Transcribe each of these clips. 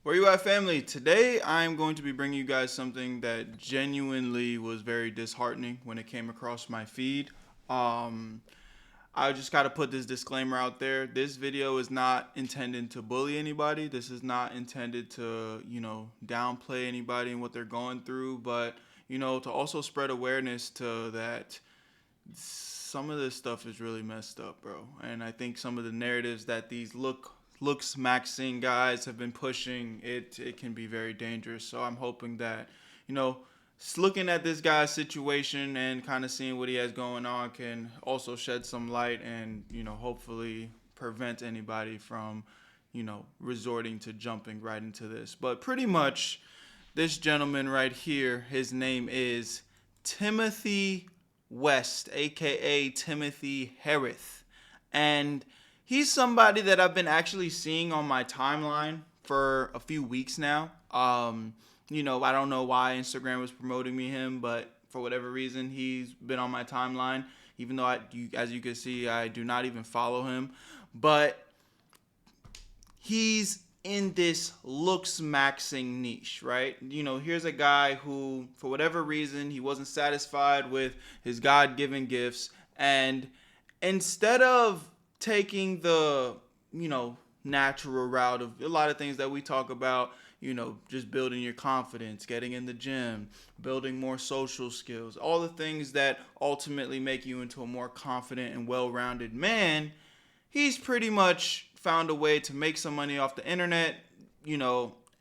Where you at, family? Today I'm going to be bringing you guys something that genuinely was very disheartening when it came across my feed. Um, I just got to put this disclaimer out there. This video is not intended to bully anybody. This is not intended to, downplay anybody and what they're going through, but, to also spread awareness to that some of this stuff is really messed up, bro. And I think some of the narratives that these Looksmaxxing guys have been pushing, it can be very dangerous. So I'm hoping that, looking at this guy's situation and kind of seeing what he has going on can also shed some light and, hopefully prevent anybody from, resorting to jumping right into this. But pretty much this gentleman right here, his name is Timothy West, aka TimothyHaireth. And he's somebody that I've been actually seeing on my timeline for a few weeks now. I don't know why Instagram was promoting him, but for whatever reason, he's been on my timeline. Even though, as you can see, I do not even follow him. But he's in this Looksmaxxing niche, right? Here's a guy who, for whatever reason, he wasn't satisfied with his God-given gifts. And instead of taking the, natural route of a lot of things that we talk about, just building your confidence, getting in the gym, building more social skills, all the things that ultimately make you into a more confident and well-rounded man, he's pretty much found a way to make some money off the internet,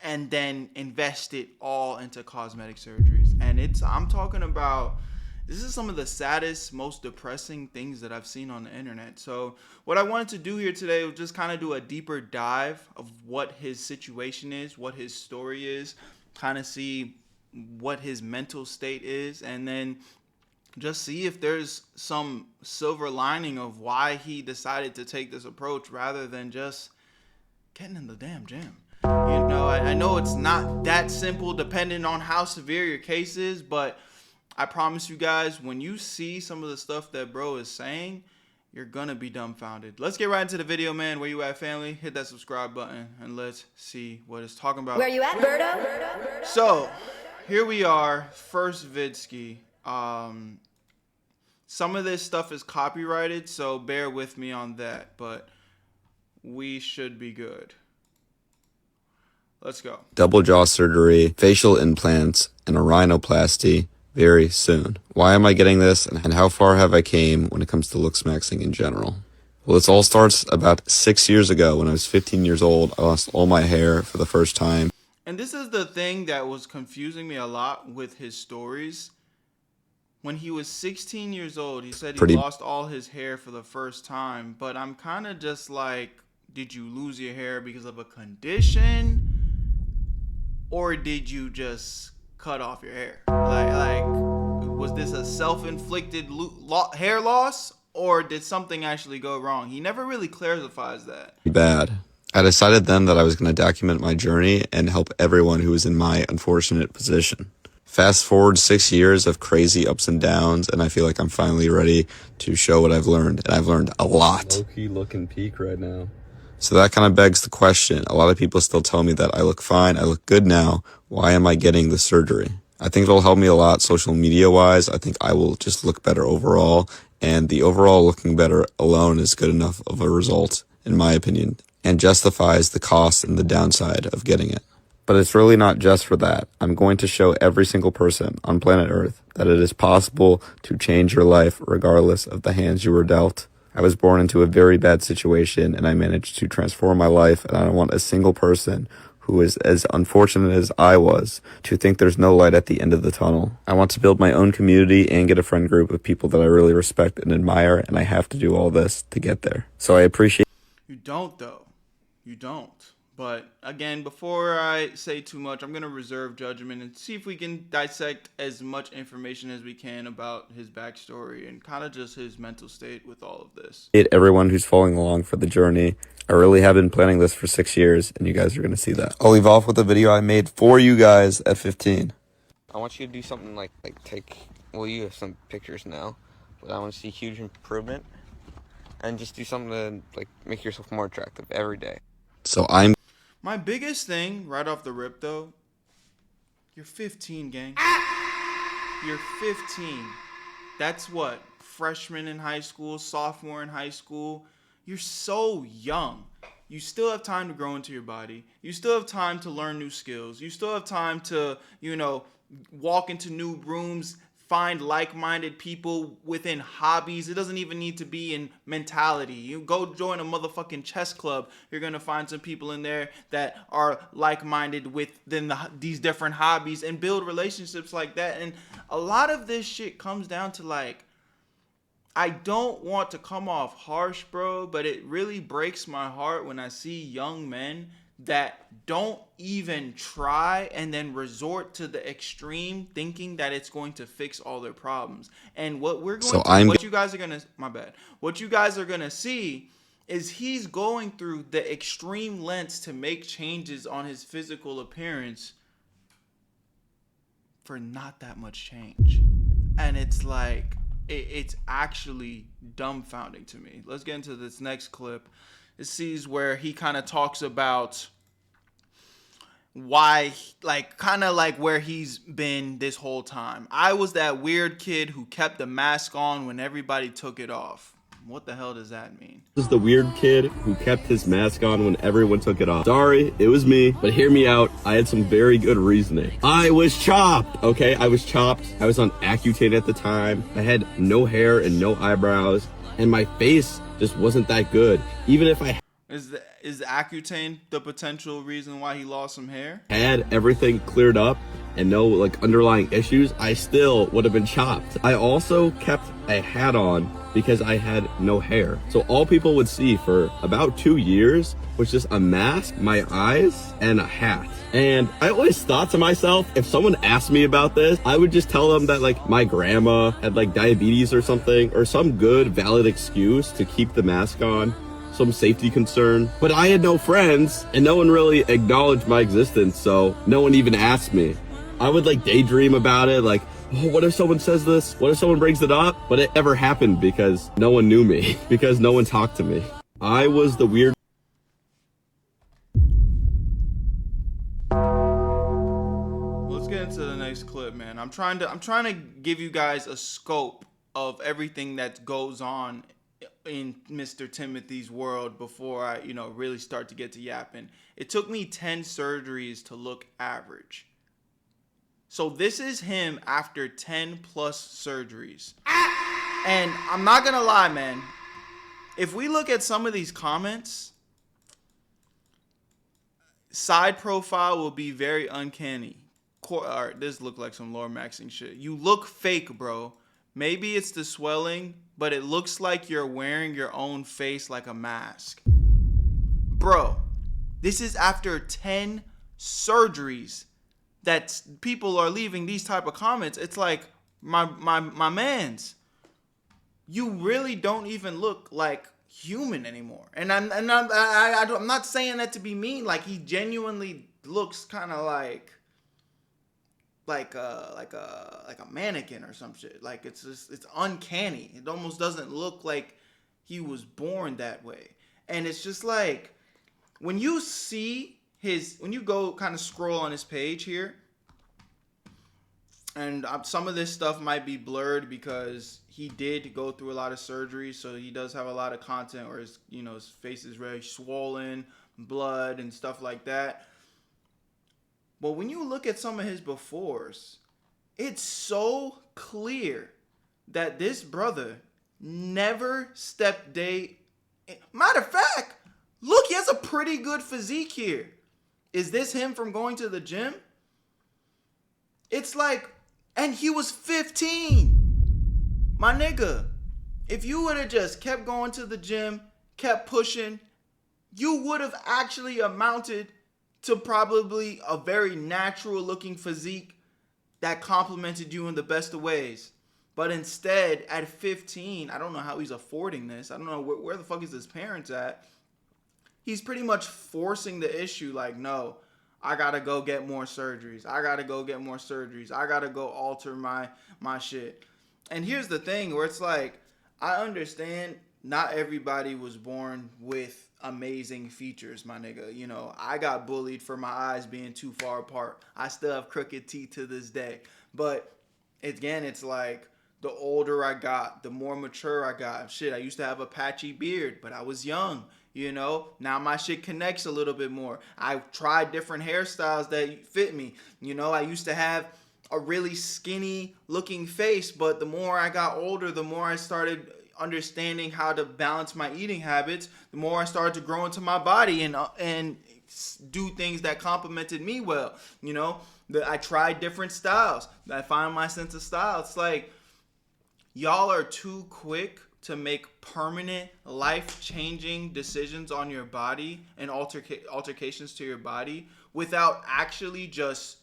and then invest it all into cosmetic surgeries. And I'm talking about, this is some of the saddest, most depressing things that I've seen on the internet. So what I wanted to do here today was just kind of do a deeper dive of what his situation is, what his story is, kind of see what his mental state is, and then just see if there's some silver lining of why he decided to take this approach rather than just getting in the damn gym. I know it's not that simple depending on how severe your case is, but I promise you guys, when you see some of the stuff that bro is saying, you're gonna be dumbfounded. Let's get right into the video, man. Where you at, family? Hit that subscribe button and let's see what it's talking about. Where you at, Berto? So, here we are, first vidski. Some of this stuff is copyrighted, so bear with me on that, but we should be good. Let's go. Double jaw surgery, facial implants, and a rhinoplasty very soon. Why am I getting this, and how far have I came when it comes to Looksmaxxing in general? Well, this all starts about 6 years ago. When I was 15 years old, I lost all my hair for the first time. And this is the thing that was confusing me a lot with his stories. When he was 16 years old, he said he lost all his hair for the first time. But I'm kind of just like, did you lose your hair because of a condition? Or did you just cut off your hair? Like, was this a self-inflicted hair loss? Or did something actually go wrong? He never really clarifies that. Bad. I decided then that I was going to document my journey and help everyone who was in my unfortunate position. Fast forward 6 years of crazy ups and downs, and I feel like I'm finally ready to show what I've learned. And I've learned a lot. Low-key looking peak right now. So that kind of begs the question. A lot of people still tell me that I look fine, I look good now. Why am I getting the surgery? I think it'll help me a lot social media wise. I think I will just look better overall. And the overall looking better alone is good enough of a result, in my opinion, and justifies the cost and the downside of getting it. But it's really not just for that. I'm going to show every single person on planet Earth that it is possible to change your life regardless of the hands you were dealt. I was born into a very bad situation and I managed to transform my life, and I don't want a single person who is as unfortunate as I was to think there's no light at the end of the tunnel. I want to build my own community and get a friend group of people that I really respect and admire, and I have to do all this to get there. So I appreciate. You don't, though. You don't. But again, before I say too much, I'm going to reserve judgment and see if we can dissect as much information as we can about his backstory and kind of just his mental state with all of this. Everyone who's following along for the journey. I really have been planning this for 6 years, and you guys are going to see that. I'll leave off with a video I made for you guys at 15. I want you to do something like you have some pictures now, but I want to see huge improvement, and just do something to make yourself more attractive every day. So I'm My biggest thing right off the rip though, you're 15, gang. You're 15. That's what? Freshman in high school, sophomore in high school. You're so young. You still have time to grow into your body. You still have time to learn new skills. You still have time to, walk into new rooms, find like-minded people within hobbies. It doesn't even need to be in mentality. You go join a motherfucking chess club. You're going to find some people in there that are like-minded within these different hobbies and build relationships like that. And a lot of this shit comes down to like, I don't want to come off harsh, bro, but it really breaks my heart when I see young men that don't even try and then resort to the extreme thinking that it's going to fix all their problems. And what you guys are going to, my bad, what you guys are going to see is he's going through the extreme lengths to make changes on his physical appearance for not that much change. And it's like, it's actually dumbfounding to me. Let's get into this next clip. It sees where he kind of talks about why, kind of like where he's been this whole time. I was that weird kid who kept the mask on when everybody took it off. What the hell does that mean? This is the weird kid who kept his mask on when everyone took it off. Sorry, it was me, but hear me out. I had some very good reasoning. I was chopped, okay? I was chopped. I was on Accutane at the time. I had no hair and no eyebrows, and my face just wasn't that good. Even if I Is Accutane the potential reason why he lost some hair? Had everything cleared up and no underlying issues, I still would have been chopped. I also kept a hat on because I had no hair. So all people would see for about 2 years was just a mask, my eyes, and a hat. And I always thought to myself, if someone asked me about this, I would just tell them that my grandma had diabetes or something, or some good valid excuse to keep the mask on. Some safety concern. But I had no friends and no one really acknowledged my existence, so no one even asked me. I would daydream about it, oh, what if someone says this? What if someone brings it up? But it never happened because no one knew me, because no one talked to me. I was the weird. Let's get into the next clip, man. I'm trying to give you guys a scope of everything that goes on in Mr. Timothy's world before I, really start to get to yapping. It took me 10 surgeries to look average. So this is him after 10 plus surgeries. And I'm not gonna lie, man. If we look at some of these comments, side profile will be very uncanny. This look like some Looksmaxxing shit. You look fake, bro. Maybe it's the swelling, but it looks like you're wearing your own face like a mask. Bro, this is after 10 surgeries that people are leaving these type of comments. It's like, my mans, you really don't even look like human anymore. And I'm not saying that to be mean. He genuinely looks kind of like a mannequin or some shit. It's uncanny. It almost doesn't look like he was born that way. And it's just when you see when you go kind of scroll on his page here, and some of this stuff might be blurred because he did go through a lot of surgery, so he does have a lot of content where his face is very swollen, blood and stuff like that. But when you look at some of his befores, it's so clear that this brother never stepped day. Matter of fact, look, he has a pretty good physique here. Is this him from going to the gym? It's and he was 15. My nigga, if you would have just kept going to the gym, kept pushing, you would have actually amounted to probably a very natural looking physique that complimented you in the best of ways. But instead, at 15, I don't know how he's affording this. I don't know where the fuck is his parents at. He's pretty much forcing the issue no, I gotta go get more surgeries. I gotta go get more surgeries. I gotta go alter my shit. And here's the thing where it's I understand not everybody was born with amazing features, my nigga. You know, I got bullied for my eyes being too far apart. I still have crooked teeth to this day. But again, it's like the older I got, the more mature I got. Shit, I used to have a patchy beard, but I was young. You know, now my shit connects a little bit more. I tried different hairstyles that fit me. You know, I used to have a really skinny looking face, but the more I got older, the more I started understanding how to balance my eating habits, the more I started to grow into my body and do things that complemented me well. You know, I tried different styles. I find my sense of style. It's like y'all are too quick to make permanent, life-changing decisions on your body and altercations to your body without actually just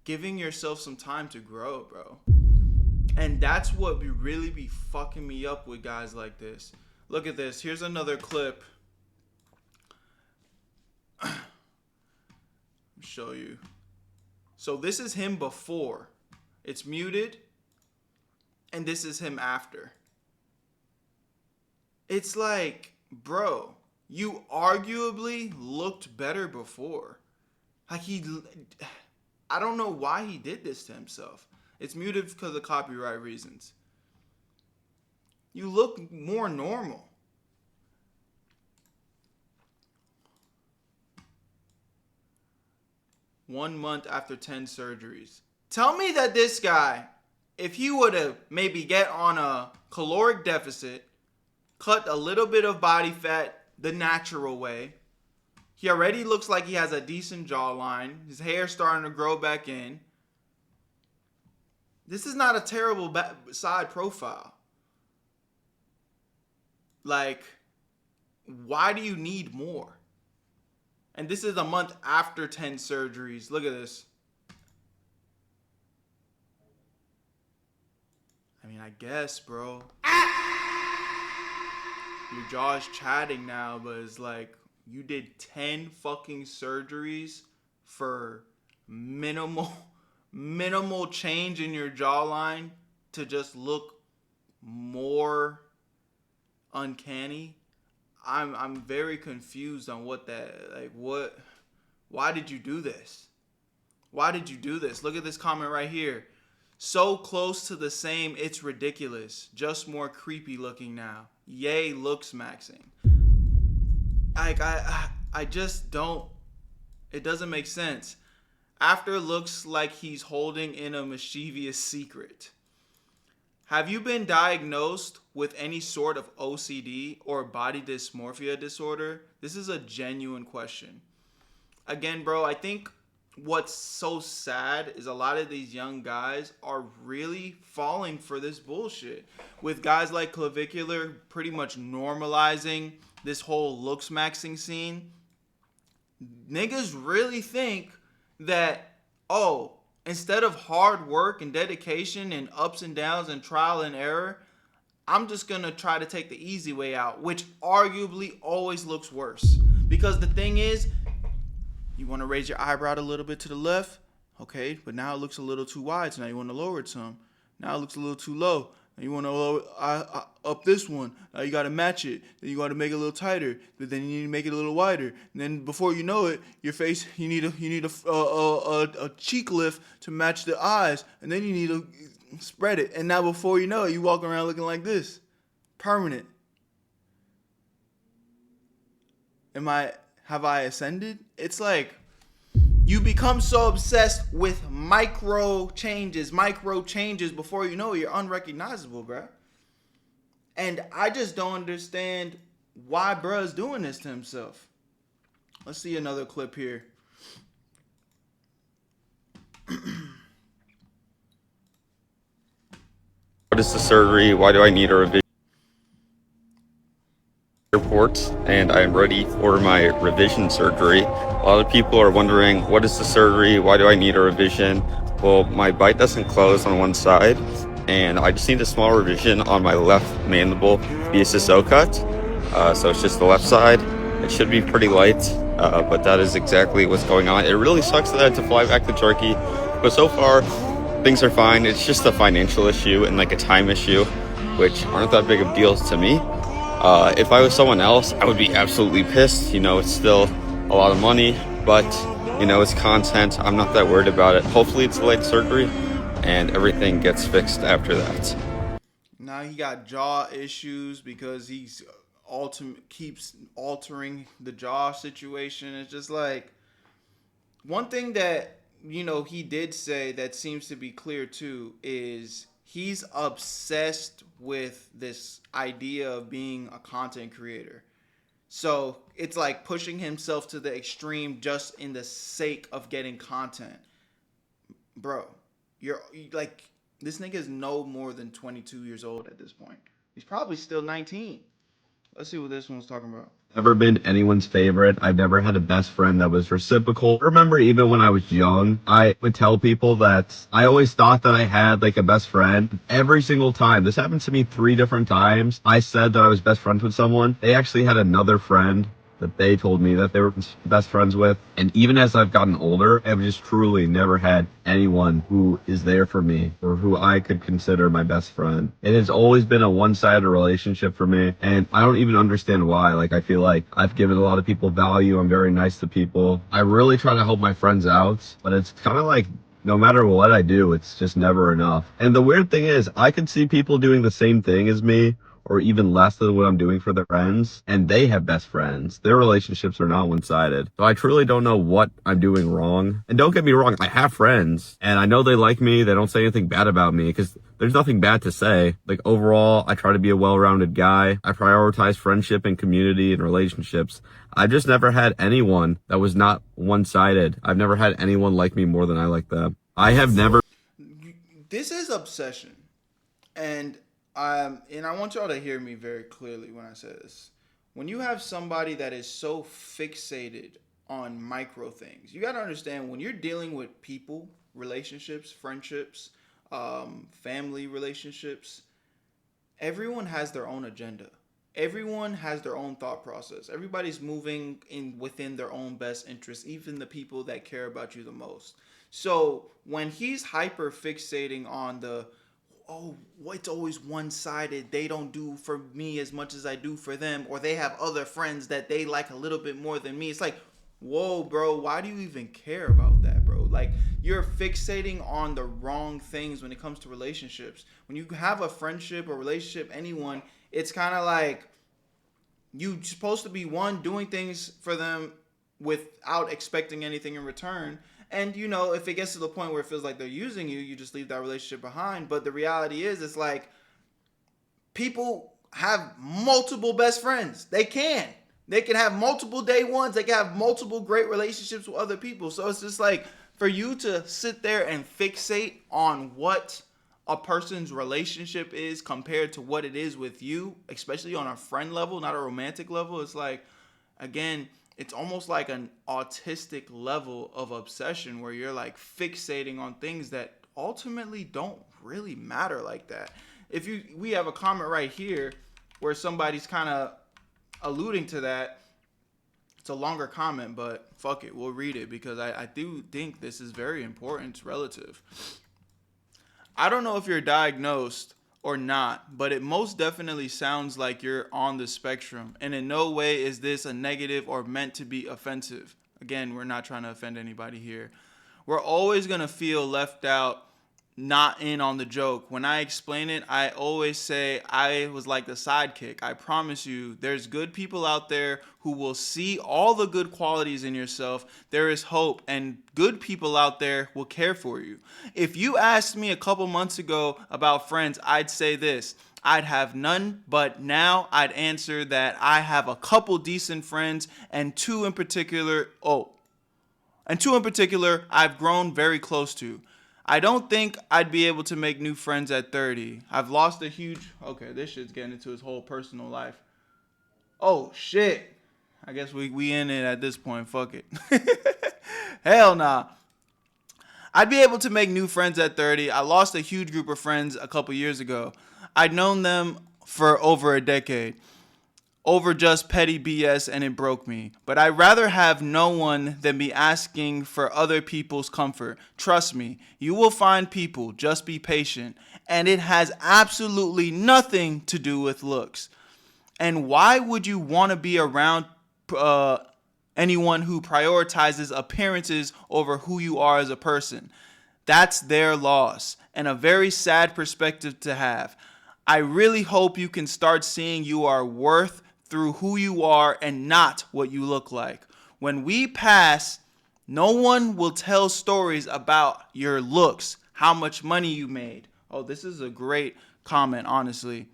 giving yourself some time to grow, bro. And that's what really be fucking me up with guys like this. Look at this. Here's another clip. I'll show you. So this is him before. It's muted. And this is him after. It's like, bro, you arguably looked better before. Like I don't know why he did this to himself. It's muted because of copyright reasons. You look more normal. One month after 10 surgeries. Tell me that this guy, if he would have maybe get on a caloric deficit, cut a little bit of body fat the natural way, he already looks like he has a decent jawline. His hair's starting to grow back in. This is not a terrible side profile. Like, why do you need more? And this is a month after 10 surgeries. Look at this. I mean, I guess, bro. Your jaw's chatting now, but it's like you did 10 fucking surgeries for minimal change in your jawline to just look more uncanny. I'm very confused on what why did you do this? Why did you do this? Look at this comment right here. So close to the same, it's ridiculous. Just more creepy looking now. Yay, Looksmaxxing. Like I just don't. It doesn't make sense. After looks like he's holding in a mischievous secret. Have you been diagnosed with any sort of OCD or body dysmorphia disorder? This is a genuine question. Again, bro, I think what's so sad is a lot of these young guys are really falling for this bullshit. With guys like Clavicular pretty much normalizing this whole Looksmaxxing scene, niggas really think that, oh, instead of hard work and dedication and ups and downs and trial and error, I'm just going to try to take the easy way out, which arguably always looks worse. Because the thing is, you want to raise your eyebrow a little bit to the left, okay, but now it looks a little too wide, so now you want to lower it some. Now it looks a little too low. Now you want to lower up this one. Now you got to match it. Then you got to make it a little tighter. But then you need to make it a little wider. And then before you know it, your face, you need a cheek lift to match the eyes. And then you need to spread it. And now before you know it, you walk around looking like this. Permanent. Have I ascended? It's like you become so obsessed with micro changes before you know it, you're unrecognizable, bro. And I just don't understand why bruh's doing this to himself. Let's see another clip here. What is the surgery? Why do I need a revision report? And I am ready for my revision surgery. A lot of people are wondering, what is the surgery? Why do I need a revision? Well, my bite doesn't close on one side, and I just need a small revision on my left mandible via Cisco cut. So it's just the left side. It should be pretty light, but that is exactly what's going on. It really sucks that I had to fly back to Turkey, but so far things are fine. It's just a financial issue and like a time issue, which aren't that big of deals to me. If I was someone else, I would be absolutely pissed. You know, it's still a lot of money, but you know, it's content. I'm not that worried about it. Hopefully it's delayed surgery and everything gets fixed after that. Now he got jaw issues because he's keeps altering the jaw situation. It's just like one thing that he did say that seems to be clear too is he's obsessed with this idea of being a content creator. So it's like pushing himself to the extreme just in the sake of getting content. Bro, you're like, this nigga is no more than 22 years old at this point. He's probably still 19. Let's see what this one's talking about. Never been anyone's favorite. I've never had a best friend that was reciprocal. I remember even when I was young, I would tell people that I always thought that I had like a best friend. Every single time, this happened to me 3 different times, I said that I was best friends with someone. They actually had another friend that they told me that they were best friends with. And even as I've gotten older, I've just truly never had anyone who is there for me or who I could consider my best friend. It has always been a one-sided relationship for me, and I don't even understand why. Like, I feel like I've given a lot of people value. I'm very nice to people. I really try to help my friends out, but it's kind of like no matter what I do, it's just never enough. And the weird thing is, I could see people doing the same thing as me or even less than what I'm doing for their friends, and they have best friends. Their relationships are not one-sided. So I truly don't know what I'm doing wrong. And don't get me wrong, I have friends, and I know they like me. They don't say anything bad about me, because there's nothing bad to say. Like, overall, I try to be a well-rounded guy. I prioritize friendship and community and relationships. I've just never had anyone that was not one-sided. I've never had anyone like me more than I like them. I have never... This is obsession. And I want y'all to hear me very clearly when I say this. When you have somebody that is so fixated on micro things, you got to understand when you're dealing with people, relationships, friendships, family relationships, everyone has their own agenda. Everyone has their own thought process. Everybody's moving within their own best interests, even the people that care about you the most. So when he's hyper fixating on it's always one-sided, they don't do for me as much as I do for them, or they have other friends that they like a little bit more than me. It's like, whoa, bro, why do you even care about that, bro? Like, you're fixating on the wrong things when it comes to relationships. When you have a friendship or relationship, anyone, it's kind of like you're supposed to be doing things for them without expecting anything in return. And, if it gets to the point where it feels like they're using you, you just leave that relationship behind. But the reality is, it's like people have multiple best friends. They can have multiple day ones. They can have multiple great relationships with other people. So it's just like, for you to sit there and fixate on what a person's relationship is compared to what it is with you, especially on a friend level, not a romantic level, it's like, again, it's almost like an autistic level of obsession where you're like fixating on things that ultimately don't really matter like that. We have a comment right here where somebody's kind of alluding to that. It's a longer comment, but fuck it, we'll read it because I do think this is very important. It's relative. I don't know if you're diagnosed or not, but it most definitely sounds like you're on the spectrum, and in no way is this a negative or meant to be offensive. Again, we're not trying to offend anybody here. We're always going to feel left out, not in on the joke. When I explain it, I always say I was like the sidekick. I promise you, there's good people out there who will see all the good qualities in yourself. There is hope, and good people out there will care for you. If you asked me a couple months ago about friends, I'd say this: I'd have none, but now I'd answer that I have a couple decent friends, and two in particular I've grown very close to. I don't think I'd be able to make new friends at 30. I've lost a huge... Okay, this shit's getting into his whole personal life. Oh, shit. I guess we in it at this point. Fuck it. Hell nah. I'd be able to make new friends at 30. I lost a huge group of friends a couple years ago. I'd known them for over a decade. Over just petty BS, and it broke me. But I'd rather have no one than be asking for other people's comfort. Trust me, you will find people. Just be patient. And it has absolutely nothing to do with looks. And why would you want to be around anyone who prioritizes appearances over who you are as a person? That's their loss, and a very sad perspective to have. I really hope you can start seeing you are worth through who you are and not what you look like. When we pass, no one will tell stories about your looks, how much money you made. Oh, this is a great comment, honestly.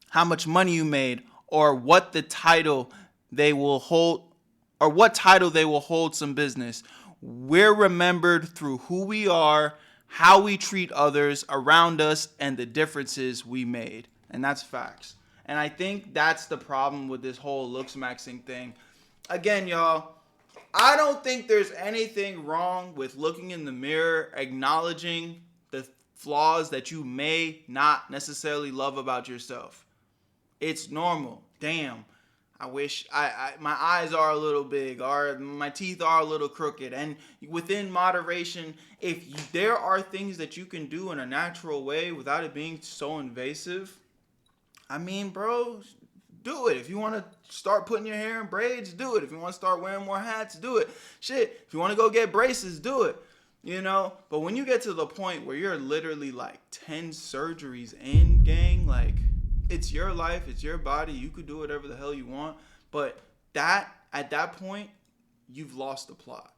How much money you made, or what the title they will hold, or what title they will hold some business. We're remembered through who we are, how we treat others around us, and the differences we made. And that's facts. And I think that's the problem with this whole Looksmaxxing thing. Again, y'all, I don't think there's anything wrong with looking in the mirror, acknowledging the flaws that you may not necessarily love about yourself. It's normal. Damn. I wish my eyes are a little big, or my teeth are a little crooked. And within moderation, if there are things that you can do in a natural way without it being so invasive, I mean, bro, do it. If you want to start putting your hair in braids, do it. If you want to start wearing more hats, do it. Shit, if you want to go get braces, do it. You know? But when you get to the point where you're literally like 10 surgeries in, gang, like, it's your life, it's your body, you could do whatever the hell you want, but at that point, you've lost the plot.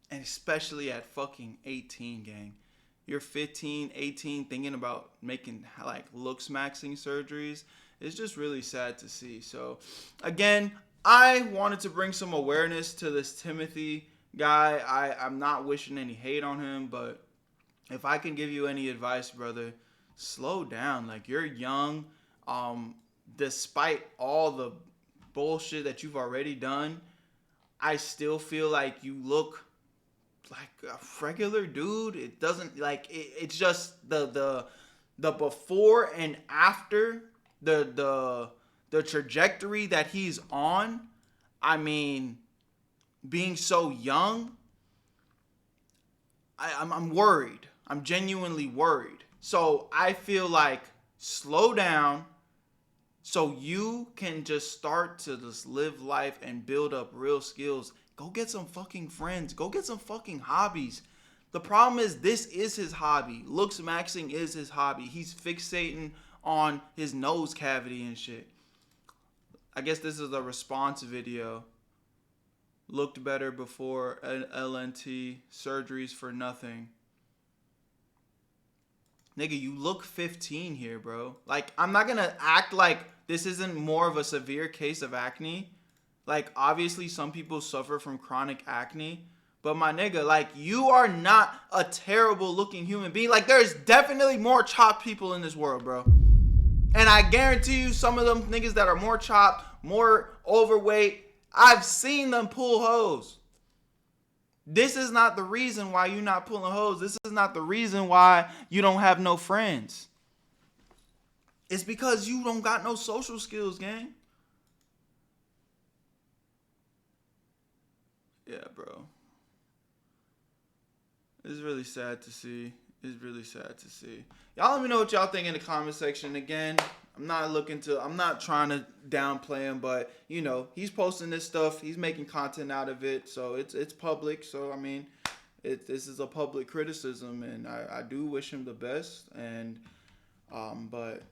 And especially at fucking 18, gang. You're 15, 18, thinking about making like Looksmaxxing surgeries. It's just really sad to see. So again, I wanted to bring some awareness to this Timothy guy. I'm not wishing any hate on him, but if I can give you any advice, brother, slow down. Like, you're young. Despite all the bullshit that you've already done, I still feel like you look like a regular dude. It doesn't like it's just the before and after, the trajectory that he's on. I mean, being so young, I'm worried. I'm genuinely worried. So I feel like slow down so you can just start to just live life and build up real skills. Go get some fucking friends. Go get some fucking hobbies. The problem is, this is his hobby. Looksmaxxing is his hobby. He's fixating on his nose cavity and shit. I guess this is a response video. Looked better before LNT. Surgeries for nothing. Nigga, you look 15 here, bro. Like, I'm not gonna act like this isn't more of a severe case of acne. Like, obviously, some people suffer from chronic acne. But my nigga, like, you are not a terrible looking human being. Like, there's definitely more chopped people in this world, bro. And I guarantee you, some of them niggas that are more chopped, more overweight, I've seen them pull hoes. This is not the reason why you're not pulling hoes. This is not the reason why you don't have no friends. It's because you don't got no social skills, gang. Yeah, bro. It's really sad to see. It's really sad to see. Y'all let me know what y'all think in the comment section. Again, I'm not trying to downplay him, but you know, he's posting this stuff. He's making content out of it. So it's public. So I mean, this is a public criticism, and I do wish him the best. And but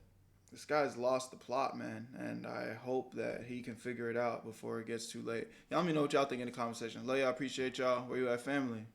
this guy's lost the plot, man. And I hope that he can figure it out before it gets too late. Y'all let me know what y'all think in the comment section. Love y'all. Appreciate y'all. Where you at, family?